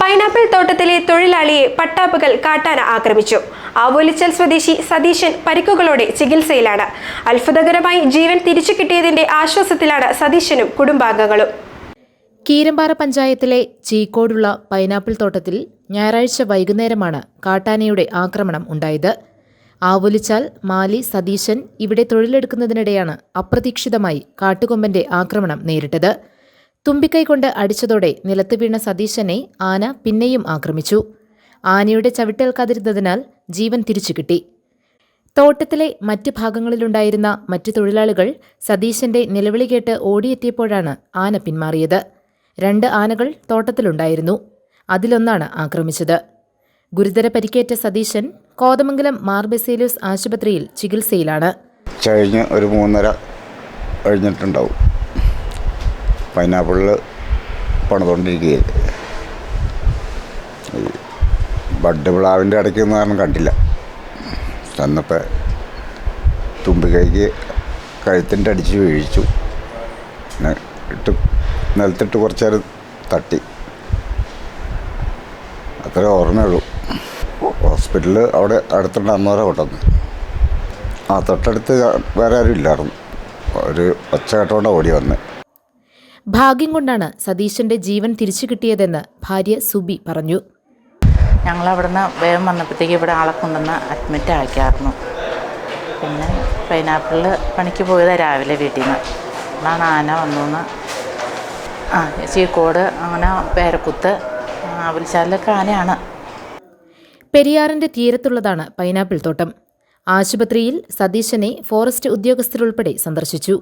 Pineapple തോട്ടത്തിലെ തൊഴിലാളിയെ പട്ടാപ്പകൽ കാട്ടാന ആക്രമിച്ചു. ആവോലിച്ചാൽ സ്വദേശി സതീശൻ പരിക്കുകളോടെ ചികിത്സയിലാണ്. അത്ഭുതകരമായി ജീവൻ തിരിച്ചു കിട്ടിയതിന്റെ ആശ്വാസത്തിലാണ് സതീശനും കുടുംബാംഗങ്ങളും. കീരമ്പാറ പഞ്ചായത്തിലെ ചീക്കോടുള്ള പൈനാപ്പിൾ തോട്ടത്തിൽ ഞായറാഴ്ച വൈകുന്നേരമാണ് കാട്ടാനയുടെ ആക്രമണം ഉണ്ടായത്. ആവോലിച്ചാൽ മാലി സതീശൻ ഇവിടെ തൊഴിലെടുക്കുന്നതിനിടെയാണ് അപ്രതീക്ഷിതമായി കാട്ടുകൊമ്പന്റെ ആക്രമണം നേരിട്ടത്. തുമ്പിക്കൈ കൊണ്ട് അടിച്ചതോടെ നിലത്ത് വീണ സതീശനെ ആന പിന്നെയും ആക്രമിച്ചു. ആനയുടെ ചവിട്ടേൽക്കാതിരുന്നതിനാൽ ജീവൻ തിരിച്ചു കിട്ടി. തോട്ടത്തിലെ മറ്റ് ഭാഗങ്ങളിലുണ്ടായിരുന്ന മറ്റു തൊഴിലാളികൾ സതീശന്റെ നിലവിളി കേട്ട് ഓടിയെത്തിയപ്പോഴാണ് ആന പിന്മാറിയത്. 2 ആനകൾ തോട്ടത്തിലുണ്ടായിരുന്നു. അതിലൊന്നാണ് ആക്രമിച്ചത്. ഗുരുതര പരിക്കേറ്റ സതീശൻ കോതമംഗലം മാർ ബസേലിയോസ് ആശുപത്രിയിൽ ചികിത്സയിലാണ്. കഴിഞ്ഞ് ഒരു 3:30 കഴിഞ്ഞിട്ടുണ്ടാവും. പൈനാപ്പിളിൽ പണിതുകൊണ്ടിരിക്കുകയായി. ബഡ് പ്ലാവിൻ്റെ ഇടയ്ക്ക് ഒന്നും കാരണം കണ്ടില്ല. ചെന്നപ്പോൾ തുമ്പിക്കൈക്ക് കഴുത്തിൻ്റെ അടിച്ച് വീഴിച്ചു. നിലത്തിട്ട് കുറച്ച് നേരം തട്ടി. അത്രേ ഓർമ്മയുള്ളൂ. ഹോസ്പിറ്റലിൽ അവിടെ അടുത്തുണ്ട് അന്നേരം കൊണ്ടുവന്ന്. തൊട്ടടുത്ത് വേറെ ആരും ഇല്ലായിരുന്നു. ഒരു ഒച്ച കേട്ടോണ്ട് ഓടി വന്ന്. ഭാഗ്യം കൊണ്ടാണ് സതീശന്റെ ജീവൻ തിരിച്ചു കിട്ടിയതെന്ന് ഭാര്യ സുബി പറഞ്ഞു. ഞങ്ങളവിടുന്ന് വേഗം വന്നപ്പോഴത്തേക്ക് ഇവിടെ ആളെ കൊണ്ടുവന്ന് അഡ്മിറ്റ് ആക്കിയായിരുന്നു. പിന്നെ പൈനാപ്പിളിൽ പണിക്ക് പോയതാണ് രാവിലെ വീട്ടിൽ നിന്ന്. അതാണ് ആന വന്നു. ചീക്കോട് അങ്ങനെ പേരക്കുത്ത് ആവോലിച്ചാലിലൊക്കെ ആനയാണ്. പെരിയാറിന്റെ തീരത്തുള്ളതാണ് പൈനാപ്പിൾ തോട്ടം. ആശുപത്രിയിൽ സതീശനെ ഫോറസ്റ്റ് ഉദ്യോഗസ്ഥരുൾപ്പെടെ സന്ദർശിച്ചു.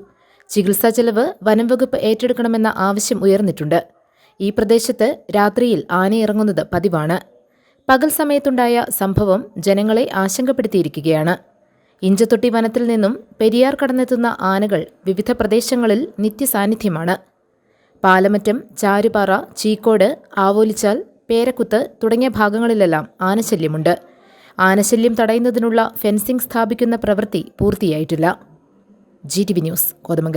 ചികിത്സാ ചെലവ് വനം വകുപ്പ് ഏറ്റെടുക്കണമെന്ന ആവശ്യം ഉയർന്നിട്ടുണ്ട്. ഈ പ്രദേശത്ത് രാത്രിയിൽ ആനയിറങ്ങുന്നത് പതിവാണ്. പകൽ സമയത്തുണ്ടായ സംഭവം ജനങ്ങളെ ആശങ്കപ്പെടുത്തിയിരിക്കുകയാണ്. ഇഞ്ചത്തൊട്ടി വനത്തിൽ നിന്നും പെരിയാർ കടന്നെത്തുന്ന ആനകൾ വിവിധ പ്രദേശങ്ങളിൽ നിത്യസാന്നിധ്യമാണ്. പാലമറ്റം, ചാരുപാറ, ചീക്കോട്, ആവോലിച്ചാൽ, പേരക്കുത്ത് തുടങ്ങിയ ഭാഗങ്ങളിലെല്ലാം ആനശല്യമുണ്ട്. ആനശല്യം തടയുന്നതിനുള്ള ഫെൻസിംഗ് സ്ഥാപിക്കുന്ന പ്രവൃത്തി പൂർത്തിയായിട്ടില്ല. GTV news, Kothamangalam.